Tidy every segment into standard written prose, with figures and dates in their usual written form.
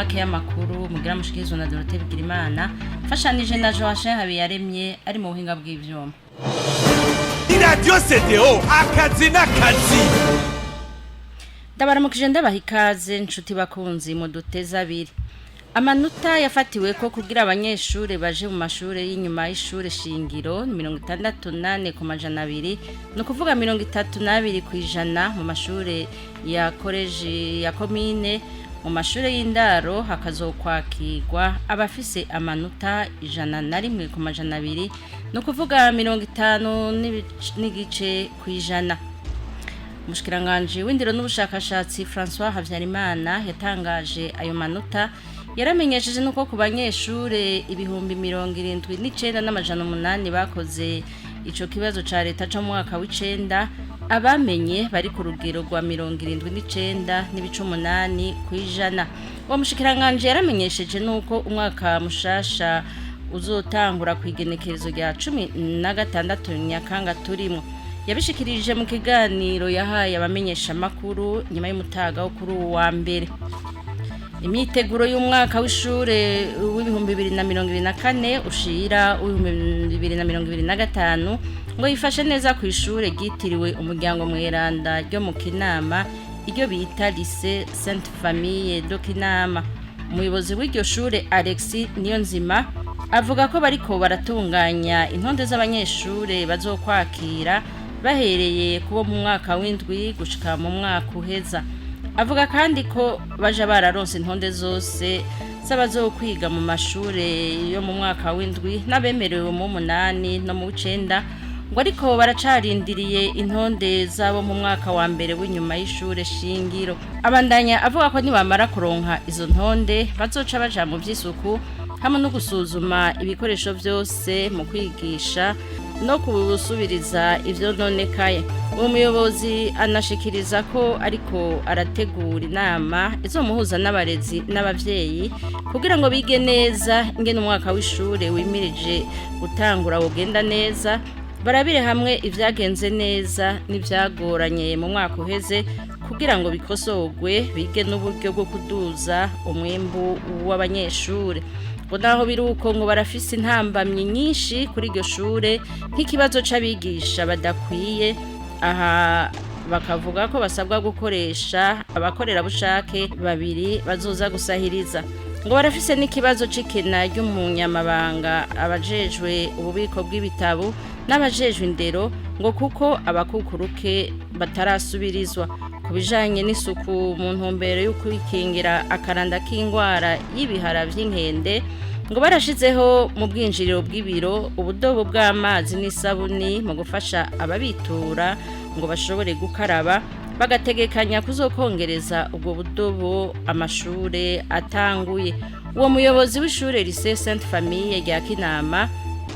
ncamake y'amakuru mugira mushikirizwa na Dorothée Bigirimana fashanije na Joachim Habiyaremye ari mu buhinga bw'ivyuma. Radio CDO akazi n'akazi. Ndabaramukije ndabaha ikaze nshuti bakunzi mu duteza abiri. Amanota yafatiwe ko kugira abanyeshure baje mu mashure y'inyuma y'ishure shingiro 68 ku majana 2 no kuvuga 32 kwijana mu mashure ya college ya commune. Mu mashure y'indaro hakazokwakirwa abafise amanota 101 ku majana 2 no kuvuga 50 n'igice kwijana. Umushikiranganje w'indero n'ubushakashatsi François Havyarimana yatangaje ayo manota yaramenyesheje nuko ku banyeshure ibihumbi 79 n'amajana 8 bakoze ico kibazo ca leta cyo mu mwaka w'icenda abamenye bari ku rugero rwa 79 n'ibice 8 kwijana. Uwo mushikiranganje yaramenyesheje nuko umwaka mushasha uzotangura kwigenekerezo rya 16 Nyakanga turimo. Yabishikirije mu kiganiro yahaye abamenyesha makuru nyuma y'umutaga wo kuri wa mbere. Imyiteguro y'umwaka w'ishure w'ibihumbi 2024 ushira w'ibihumbi 2025 ngo yifashe neza ku ishure ryitiriwe umuryango mweranda ryo mu Kinama iryo bita Lycée Sainte Famille de Kinama. Umuyobozi w'iryo shure Alexis Niyonzima avuga ko bariko baratunganya intonde z'abanyeshure bazokwakira bahereye kubo mu mwaka w'indwi gushika mu mwaka uheza. Avuga kandi ko baje bararonse intonde zose z'abazokwiga mu mashure yo mu mwaka w'indwi n'abemerewe mu 8 no mu 9 ngo ariko baracarindiriye intonde zabo mu mwaka wa mbere w'inyuma y'ishure shingiro. Abandanya avuga ko nibamara kuronka izo ntonde bazoca baja mu vy'isuku hamwe no gusuzuma ibikoresho byose mu kwigisha no kubusubiriza ivyo nonekaye. Uwo muyobozi anashikiriza ko ariko arategura inama izomuhuza n'abarezi n'abavyeyi kugira ngo bige neza ingene umwaka w'ishure wimirije gutangura wogenda neza, barabire hamwe ivyagenze neza n'ivyagoranye mu mwaka uheze kugira ngo bikosorwe bige n'uburyo bwo kuduza umwimbu w'abanyeshure. Naho biruko ngo barafise intambamyi nyinshi kuri iryo shure nk'ikibazo c'abigisha badakwiye. Aha bakavuga ko basabwa gukoresha abakorera bushake babiri bazoza gusahiriza. Ngo barafise n'ikibazo c'ikena ry'umunyamabanga abajejwe ububiko bw'ibitabo n'abajejwe indero ngo kuko abakukuruke batarasubirizwa. Kubijanye n'isuku mu ntumbero yo kwikingira akaranda k'ingwara y'ibihara vy'inkende ngo barashizeho mu bwinjiriro bw'ibiro ubudobo bw'amazi n'isabuni mu gufasha ababitura ngo bashobore gukaraba, bagategekanya kuzokongereza ubwo budobo amashure atanguye. Uwo muyobozi w'ishure Lycée Sainte Famille rya Kinama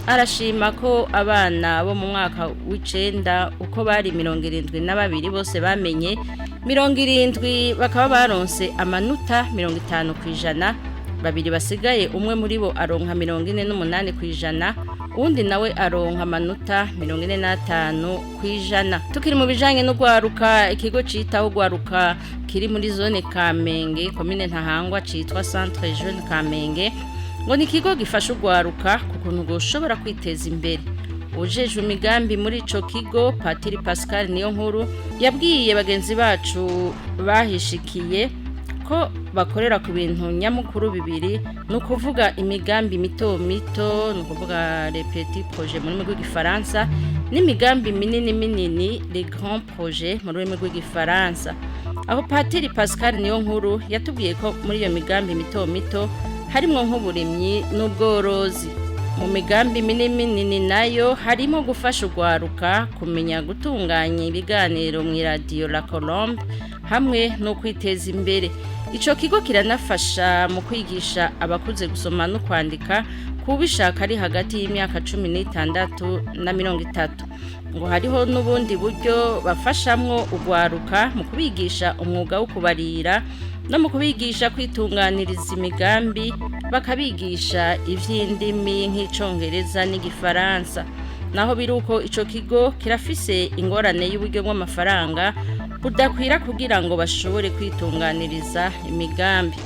arashima ko abana bo mu mwaka w'icenda uko bari 72 bose bamenye 70 bakaba baronse amanota 50 kwijana, babiri basigaye umwe muri bo aronka 48 kwijana, undi nawe aronka amanota 45 kwijana. Tukiri mu bijanye no gwaruka, ikigo citaho gwaruka kiri muri zone Kamenge commune Ntahangwa citwa Centre Jeune Kamenge ngo ni ikigo gifasha ugwaruka kukuntu goshobora kwiteza imbere. Ujejwe imigambi muri ico kigo Patiri Pascal Niyonkuru yabwiye bagenzi bacu bahishikiye ko bakorera ku bintu nyamukuru bibiri, no kuvuga imigambi mito mito, no kuvuga les petits projets mu rurimi rw'igifaransa n'imigambi minini minini les grands projets mu rurimi rw'igifaransa. Aho Patiri Pascal Niyonkuru yatubwiye ko muri iyo migambi mito mito harimo nk'uburimyi n'ubworozi. Mu migambi minini nayo harimo gufasha ugwaruka kumenya gutunganya ibiganiro mu radio La Colombe hamwe no kwiteza imbere. Ico kigo kiranafasha mu kwigisha abakuze gusoma no kwandika kubishaka ari hagati y'imyaka 16 na 30. Ngo hariho n'ubundi buryo bafashamwo ugwaruka mu kubigisha umwuga wo kubarira no mu kubigisha kwitunganiriza imigambi, bakabigisha ivy'indimi nk'icongereza n'igifaransa. Naho biruko ico kigo kirafise ingorane y'uburyo bw'amafaranga budakwira kugira ngo bashobore kwitunganiriza imigambi.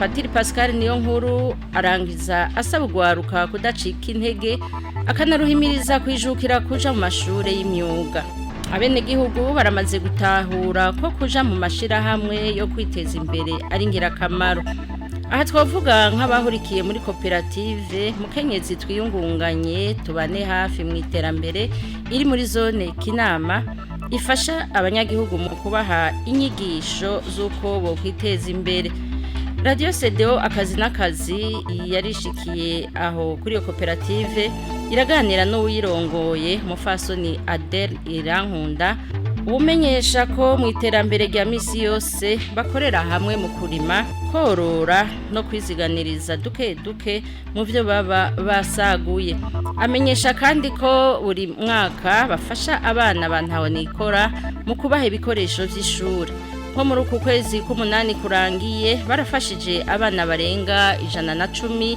Patiri Pascal Niyonkuru arangiza asaba ugwaruka kudacika intege akanaruhimiriza kwijukira kuja mu mashure y'imyuga. Abenegihugu baramaze gutahura ko kuja mu mashirahamwe yo kwiteza imbere ari ngirakamaro. Aha twavuga nk'abahurikiye muri koperative Mukenyezi twiyungunganye tubane hafi mu iterambere iri muri zone Kinama ifasha abanyagihugu mu kubaha inyigisho z'uko bo kwiteza imbere. Radio CDO akazi n'akazi yarishikiye aho kuri iyo koperative iraganira n'uwirongoye Mufasoni Adel Irankunda umenyesha ko mu iterambere rya misi yose bakorera hamwe mu kurima, korora no kwiziganiriza duke duke mu byo baba basaguye. Amenyesha kandi ko buri mwaka bafasha abana bantahonikora mu kubaha ibikoresho by'ishuri. Nko muri uku kwezi k'umunani kurangiye barafashije abana barenga 110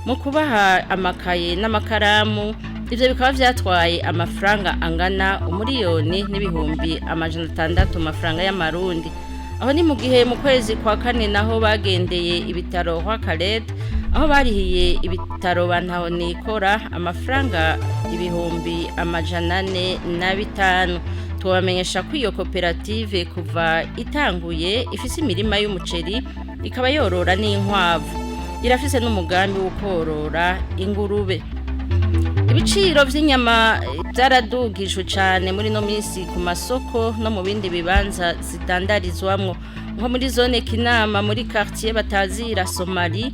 mu kubaha amakaye n'amakaramu. Ivyo bikaba vyatwaye amafaranga angana 1,600,000 mafaranga y'amarundi. Aho ni mu gihe mu kwezi kwa kane naho bagendeye ibitaro kwa Khaled aho barihiye ibitaro bantahonikora amafaranga 445. Tubamenyesha ko iyo koperative kuva itanguye ifise imirima y'umuceri ikaba yorora n'inkwavu. Irafise n'umugambi wo korora ingurube. Ibiciro vy'inyama byaradugijwe cyane muri no minsi ku masoko no mu bindi bibanza zidandarizwamwo nko muri zone Kinama muri quartier batazira Somali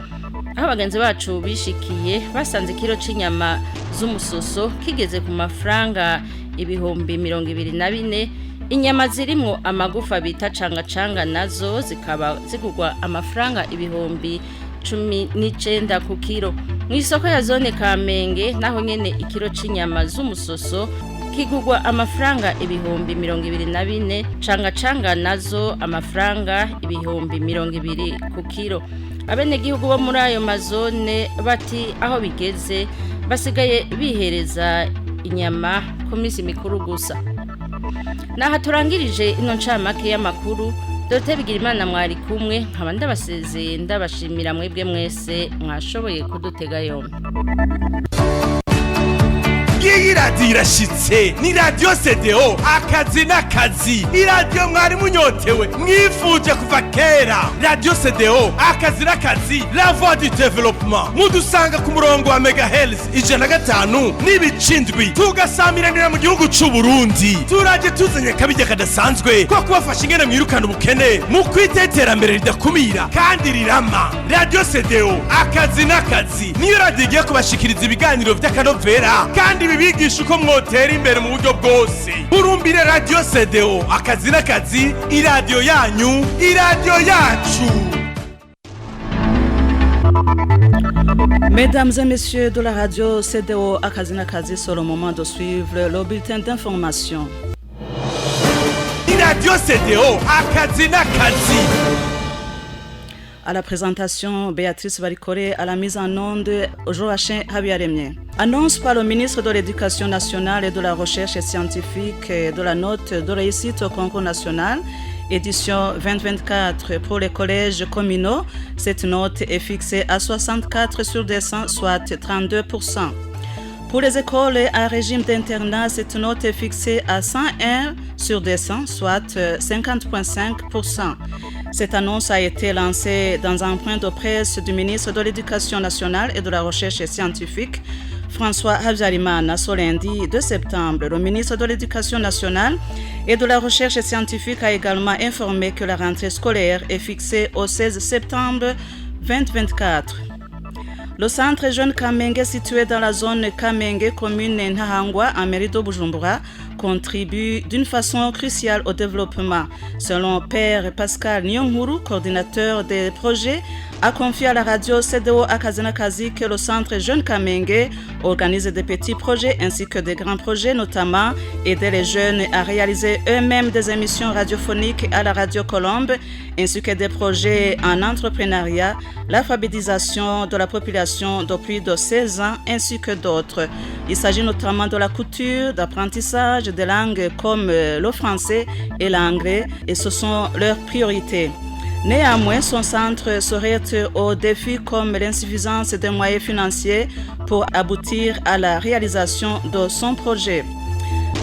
aho bagenzi bacu bishikiye basanze kilo c'inyama z'umusoso kigeze ku mafaranga 24,000. Inyama zirimwo amagufa bita canga nazo zikaba zigurwa amafaranga 19,000 ku kilo. Mw'isoko ya zone Kamenge naho nyene ikiro c'inyama z'umusoso kigurwa amafaranga 24,000, canga nazo amafaranga 20,000 ku kilo. Abenegihugu bo muri ayo mazone bati aho bigeze basigaye bihereza inyama ku misi mikuru gusa. Naha turangirije ino ncamake y'amakuru. Dr. Bigirimana mwari kumwe nkaba ndabasezeye ndabashimira mwebwe mwese mwashoboye kudutega yombi. Iyi radio irashitse ni Radio CDO akazi n'akazi. Radio mwari munyotewe mwifuje kuva kera. Radio CDO akazi n'akazi la voix du développement. Mudusanga ku murongo wa megahertz 105 n'ibicindwi tugasamiranira mu gihugu c'u Burundi. Turaje tuzanye kabijya kadasanzwe ko kubafasha ingene mwirukana ubukene mu kwiteterambere ridakumira kandi rirama. Radio CDO akazi n'akazi niyo radio igiye kubashikiriza ibiganiro vy'akanovera kandi bibigisha uko mwotera imbere mu buryo bwose. Urumbire Radio CDO akazi n'akazi, iradio yanyu, iradio yacu. Mesdames et messieurs de la radio CDO akazi n'akazi, c'est le moment de suivre le bulletin d'information. Radio CDO akazi n'akazi. À la présentation, Béatrice Barikore, à la mise en onde, Joachim Habiaremye. Annonce par le ministre de l'Éducation nationale et de la Recherche scientifique de la note de réussite au concours national, édition 2024 pour les collèges communaux. Cette note est fixée à 64 sur 100, soit 32%. Pour les écoles à régime d'internat, cette note est fixée à 101 sur 100, soit 50,5%. Cette annonce a été lancée dans un point de presse du ministre de l'Éducation nationale et de la Recherche scientifique, François Habyarimana, ce lundi 2 septembre. Le ministre de l'Éducation nationale et de la Recherche scientifique a également informé que la rentrée scolaire est fixée au 16 septembre 2024. Le centre jeune Kamenge, situé dans la zone Kamenge, commune Ntahangwa, en mairie de Bujumbura, contribue d'une façon cruciale au développement. Selon Père Pascal Niyonkuru, coordinateur des projets, a confié à la radio CDO akazi n'akazi que le centre jeune Kamenge organise des petits projets ainsi que des grands projets, notamment aider les jeunes à réaliser eux-mêmes des émissions radiophoniques à la radio Colombe, ainsi que des projets en entrepreneuriat, l'alphabétisation de la population de plus de 16 ans, ainsi que d'autres. Il s'agit notamment de la couture, d'apprentissage des langues comme le français et l'anglais, et ce sont leurs priorités. Néanmoins, son centre se heurte aux défis comme l'insuffisance des moyens financiers pour aboutir à la réalisation de son projet.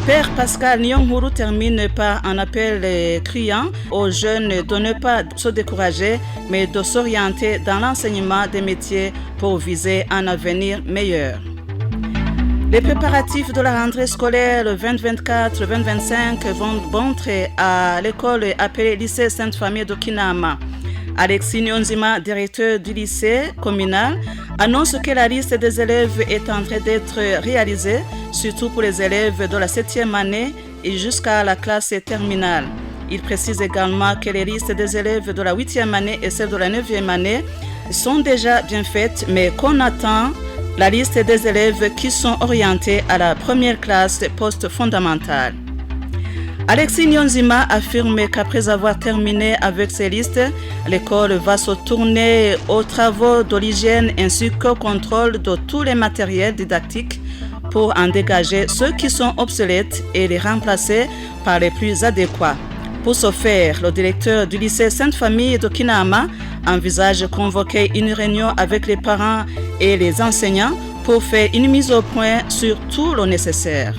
Père Pascal Nyonghuru termine par un appel criant aux jeunes de ne pas se décourager, mais de s'orienter dans l'enseignement des métiers pour viser un avenir meilleur. Les préparatifs de la rentrée scolaire 2024-2025 vont montrer à l'école appelée lycée Sainte-Famille de Kinama. Alexis Nyonzima, directeur du lycée communal, annonce que la liste des élèves est en train d'être réalisée, surtout pour les élèves de la 7e année et jusqu'à la classe terminale. Il précise également que les listes des élèves de la 8e année et celles de la 9e année sont déjà bien faites, mais qu'on attend la liste des élèves qui sont orientés à la première classe post-fondamentale. Alexis Nyonzima affirme qu'après avoir terminé avec ces listes, l'école va se tourner aux travaux de l'hygiène ainsi qu'au contrôle de tous les matériels didactiques pour en dégager ceux qui sont obsolètes et les remplacer par les plus adéquats. Pour ce faire, le directeur du lycée Sainte-Famille de Kinama envisage de convoquer une réunion avec les parents et les enseignants pour faire une mise au point sur tout le nécessaire.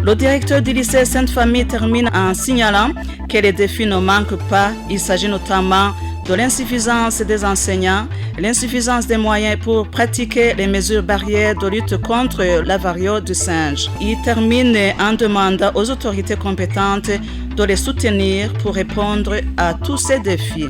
Le directeur du lycée Sainte-Famille termine en signalant que les défis ne manquent pas. Il s'agit notamment de l'insuffisance des enseignants, l'insuffisance des moyens pour pratiquer les mesures barrières de lutte contre la variole du singe. Il termine en demandant aux autorités compétentes de les soutenir pour répondre à tous ces défis.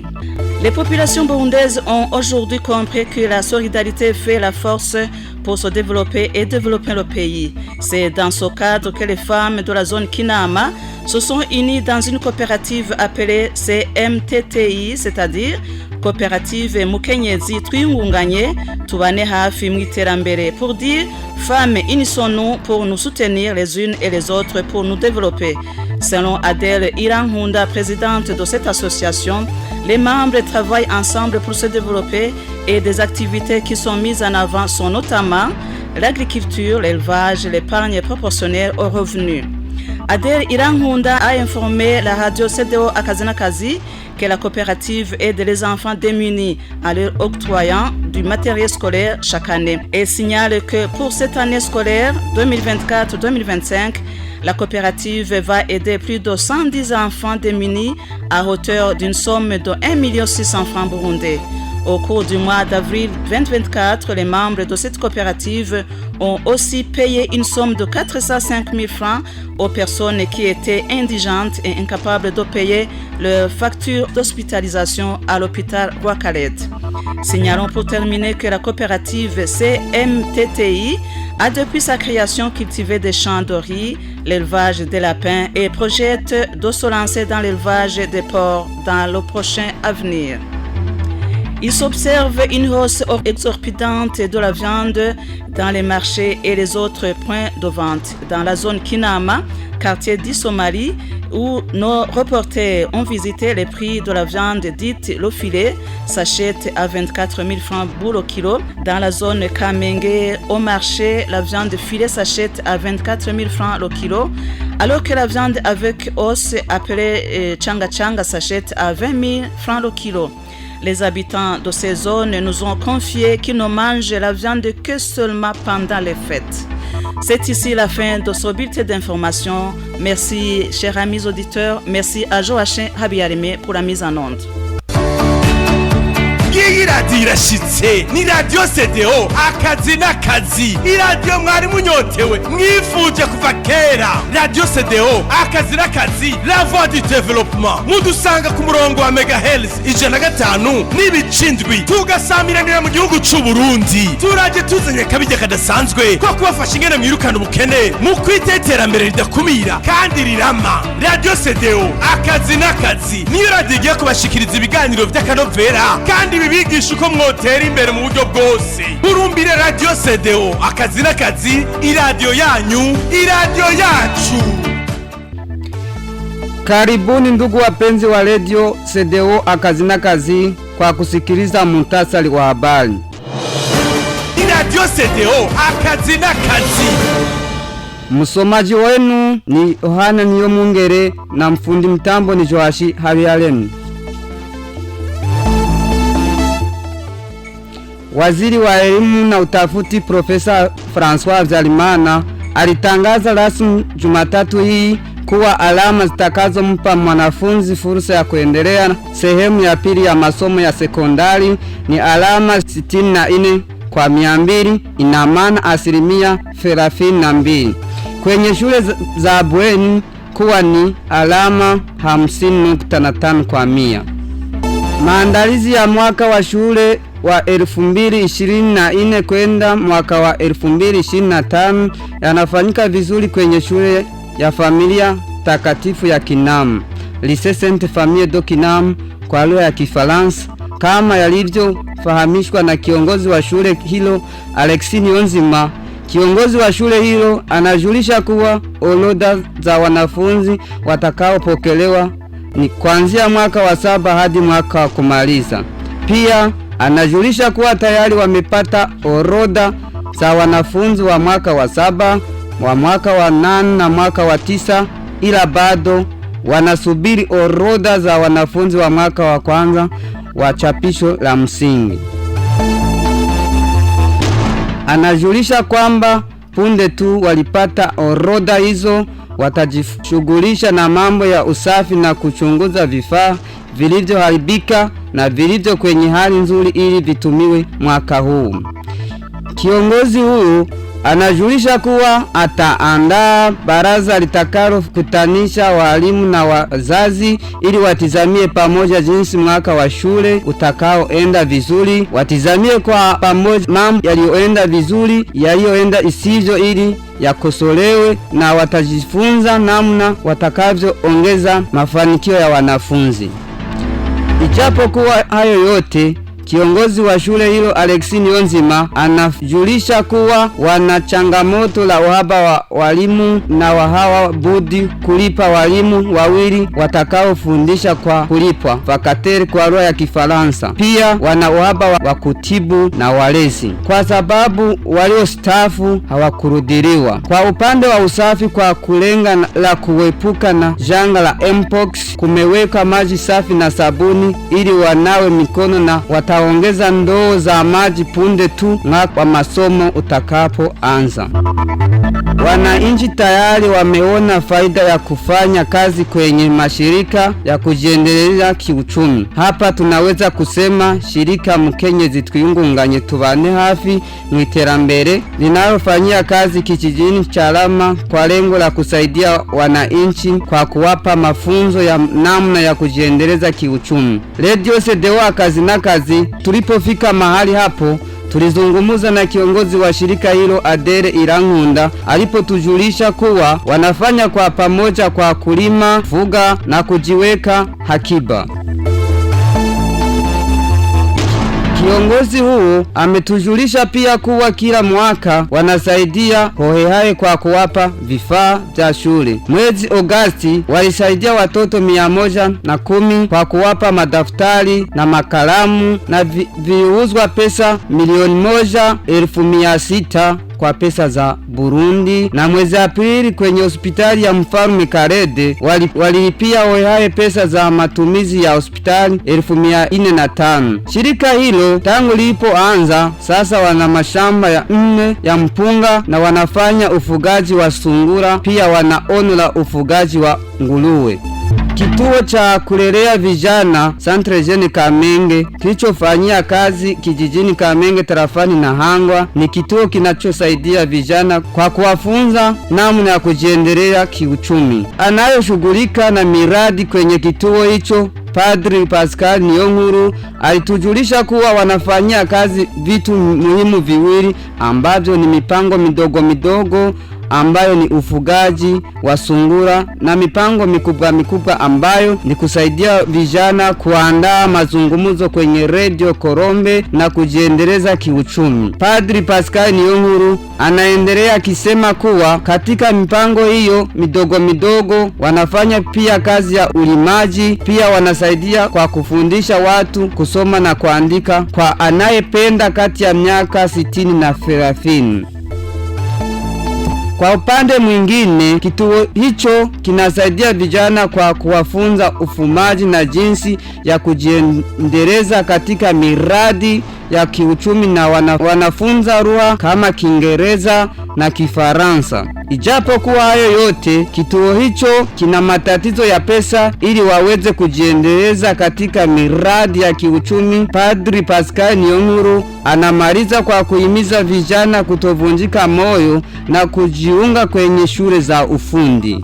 Les populations burundaises ont aujourd'hui compris que la solidarité fait la force pour se développer et développer le pays. C'est dans ce cadre que les femmes de la zone Kinama se sont unies dans une coopérative appelée CMTTI, c'est-à-dire Coopérative Mukenyezi Twiyungunganye Tubane Hafi Mwiterambere, pour dire femmes, unissons-nous pour nous soutenir les unes et les autres pour nous développer. Selon Adèle Iranhunda, présidente de cette association, les membres travaillent ensemble pour se développer et des activités qui sont mises en avant sont notamment l'agriculture, l'élevage, l'épargne proportionnelle aux revenus. Adèle Iranhunda a informé la radio CDO Akazinakazi que la coopérative aide les enfants démunis en leur octroyant du matériel scolaire chaque année et signale que pour cette année scolaire 2024-2025, la coopérative va aider plus de 110 enfants démunis à hauteur d'une somme de 1 600 000 francs burundais. Au cours du mois d'avril 2024, les membres de cette coopérative ont aussi payé une somme de 405 000 francs aux personnes qui étaient indigentes et incapables de payer leurs factures d'hospitalisation à l'hôpital Roi-Khaled. Signalons pour terminer que la coopérative CMTTI a depuis sa création cultivé des champs de riz, l'élevage des lapins et projette de se lancer dans l'élevage des porcs dans le prochain avenir. Il s'observe une hausse exorbitante de la viande dans les marchés et les autres points de vente. Dans la zone Kinama, quartier d'Isomali, où nos reporters ont visité les prix de la viande dite le filet, s'achète à 24 000 francs pour le kilo. Dans la zone Kamenge, au marché, la viande filet s'achète à 24 000 francs le kilo, alors que la viande avec os appelée Changa Changa s'achète à 20 000 francs le kilo. Les habitants de ces zones nous ont confié qu'ils ne mangent la viande que seulement pendant les fêtes. C'est ici la fin de ce bulletin d'information. Merci, chers amis auditeurs. Merci à Joachim Habiyaremye pour la mise en onde. Iyi radio irashitse ni radio CDO akazi n'akazi iradio mwari munyotewe mwifuje kuva kera. Radio CDO akazi n'akazi la voix du développement mudusanga ku murongo wa megahertz 105 n'ibicindwi tugasamiranira mu gihugu c'u Burundi. Turaje tuzanye kabije kadasanzwe ko kubafasha ingene mwirukana ubukene mu kwiteterambere ridakumira kandi rirama. Radio CDO akazi n'akazi niyo radio igiye kubashikiriza ibiganiro vy'akanovera kandi bibigisha uko mwotera imbere mu buryo bwose. Urumbire Radio CDO akazi n'akazi, iradio yanyu, iradio yacu. Karibuni ndugu wapenzi wa Radio CDO akazi n'akazi kwa kusikiliza muhtasari wa habari. Radio CDO akazi n'akazi. Msomaji wenu ni Yohana Niyomungere na mfundi mtambo ni Joashi Habiyaremye. Waziri wa elimu na utafuti Profesa François Habyarimana alitangaza rasmi Jumatatu hii kuwa alama zitakazompa mwanafunzi fursa ya kuendelea sehemu ya pili ya masomo ya sekondari ni alama 64 kwa 100, ina maana 32%. Kwenye shule za bweni kuwa ni alama 50.5 kwa 100. Maandalizi ya mwaka wa shule wa 2024 kwenda mwaka wa 2025 yanafanyika vizuri kwenye shule ya familia takatifu ya Kinama, Lycée Sainte Famille de Kinama kwa lugha ya Kifaransa, kama yalivyofahamishwa na kiongozi wa shule hilo Alexis Niyonzima. Kiongozi wa shule hilo anajulisha kuwa orodha za wanafunzi watakaopokelewa ni kuanzia mwaka wa 7 hadi mwaka wa kumaliza. Pia anajulisha kuwa tayari wamepata orodha za wanafunzi wa mwaka wa 7, wa mwaka wa 8 na mwaka wa 9, ila bado wanasubiri orodha za wanafunzi wa mwaka wa kwanza wa chapisho la msingi. Anajulisha kwamba punde tu walipata orodha hizo watajishughulisha na mambo ya usafi na kuchunguza vifaa vilivyoharibika na vilivyo kwenye hali nzuri ili vitumiwe mwaka huu. Kiongozi huyu anajulisha kuwa ataandaa baraza litakalo kutanisha walimu na wazazi ili watizamie pamoja jinsi mwaka wa shule utakaoenda vizuri, watizamie kwa pamoja mambo yaliyoenda vizuri, yaliyoenda isivyo ili yakosolewe, na watajifunza namna watakavyoongeza mafanikio ya wanafunzi. Ijapokuwa hayo yote, kiongozi wa shule hilo Alexis Niyonzima anajulisha kuwa wana changamoto la uhaba wa walimu na hawa budi kulipa walimu wawili watakaofundisha kwa kulipwa, vacataire kwa lugha ya Kifaransa. Pia wana uhaba wa kutibu na walezi kwa sababu waliostaafu hawakurudiliwa. Kwa upande wa usafi, kwa kulenga la kuepuka na janga la mpox, kumeweka maji safi na sabuni ili wanawe mikono na wataongeza ndoo za maji punde tu mwaka wa masomo utakapoanza. Wananchi tayari wameona faida ya kufanya kazi kwenye mashirika ya kujiendeleza kiuchumi. Hapa tunaweza kusema shirika Mukenyezi Twiyungunganye Tubane Hafi mwiterambere linalofanyia kazi kijijini Charama kwa lengo la kusaidia wananchi kwa kuwapa mafunzo ya namna ya kujiendeleza kiuchumi. Radio CDO Akazi. Tulipofika mahali hapo, tulizungumuza na kiongozi wa shirika hilo Adere Irankunda alipotujulisha kuwa wanafanya kwa pamoja kwa kulima, fuga na kujiweka hakiba. Kiongozi huu ametujulisha pia kuwa kila mwaka wanasaidia hohehae kwa kuwapa vifaa vya shule. Mwezi Agosti walisaidia watoto 110 kwa kuwapa madaftari na makalamu na viuzwa pesa 1,160,000 kwa pesa za Burundi, na mwezi Aprili kwenye hospitali ya Mfalme Karede walilipia hohehae pesa za matumizi ya hospitali 405. Shirika hilo tangu lilipoanza sasa wana mashamba ya 4 ya mpunga na wanafanya ufugaji wa sungura, pia wana ono la ufugaji wa nguruwe. Kituo cha kulelea vijana Centre Jeune Kamenge kilichofanyia kazi kijijini Kamenge tarafani na Hangwa ni kituo kinachosaidia vijana kwa kuwafunza namna ya kujiendelea kiuchumi. Anayoshughulika na miradi kwenye kituo hicho Padri Pascal Niyonkuru alitujulisha kuwa wanafanyia kazi vitu muhimu viwili ambavyo ni mipango midogo ambayo ni ufugaji wa sungura na mipango mikubwa ambayo ni kusaidia vijana kuandaa mazungumzo kwenye Radio Korombe na kujiendeleza kiuchumi. Padri Pascal Niyonkuru anaendelea akisema kuwa katika mipango hiyo midogo wanafanya pia kazi ya ulimaji, pia wanasaidia kwa kufundisha watu kusoma na kuandika kwa anayependa kati ya miaka 60 na 30. Kwa upande mwingine, kituo hicho kinasaidia vijana kwa kuwafunza ufumaji na jinsi ya kujiendeleza katika miradi ya kiuchumi na wanafunza lugha kama Kiingereza na Kifaransa. Ijapokuwa hayo yote, kituo hicho kina matatizo ya pesa ili waweze kujiendeleza katika miradi ya kiuchumi. Padri Pascal Niyonkuru anamaliza kwa kuhimiza vijana kutovunjika moyo na kujiunga kwenye shule za ufundi.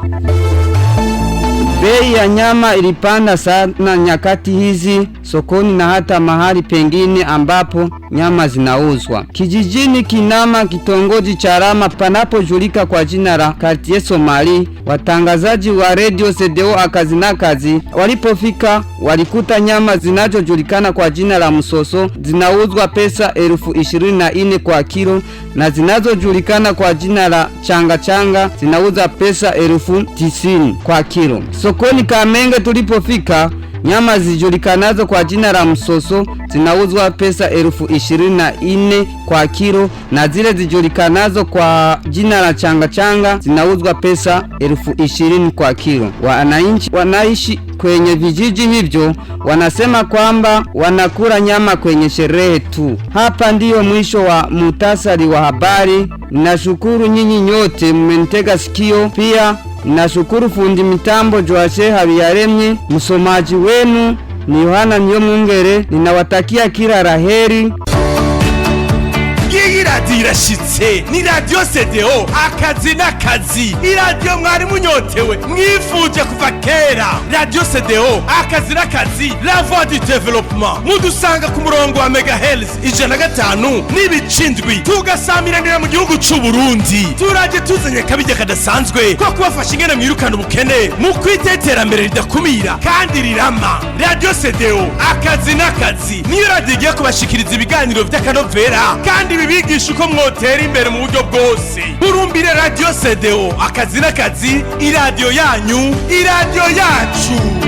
Bei ya nyama ilipanda sana nyakati hizi sokoni na hata mahali pengine ambapo nyama zinauzwa. Kijijini Kinama, kitongoji cha Rama panapojulika kwa jina la Quartier Somali, watangazaji wa Radio CDO Akazinakazi walipofika walikuta nyama zinazojulikana kwa jina la msoso zinauzwa pesa 24,000 kwa kilo, na zinazojulikana kwa jina la changa zinauza pesa 90,000 kwa kilo. Sokoni Kamenge tulipofika, nyama zijulikanazo kwa jina la msoso zinauzwa pesa 24,000 kwa kilo, na zile zijulikanazo kwa jina la changa zinauzwa pesa 20,000 kwa kilo. Wananchi wanaishi kwenye vijiji hivyo wanasema kwamba wanakula nyama kwenye sherehe tu. Hapa ndiyo mwisho wa muhtasari wa habari. Nashukuru nyinyi nyote mmenitega sikio. Pia nashukuru fundi mitambo Joashe Habiyaremye. Msomaji wenu ni Yohana Niyomwungere. Ninawatakia kila laheri. Iyi radio irashitse, ni Radio CDO akazi n'akazi. Iradio mwari munyotewe mwifuje kuva kera. Radio CDO akazi n'akazi, la voix du développement. Mudusanga ku murongo wa megahertz 105 n'ibicindwi, tugasamiranira mu gihugu c'u Burundi. Turaje tuzanye kabijya kadasanzwe ko kubafasha ingene mwirukana ubukene mu kwiteterambere ridakumira kandi rirama. Radio CDO akazi n'akazi niyo radio igiye kubashikiriza ibiganiro vy'akanovera kandi bibigisha uko mwotera imbere mu buryo bwose. Urumbire Radio CDO akazi n'akazi, iradio yanyu, iradio yacu.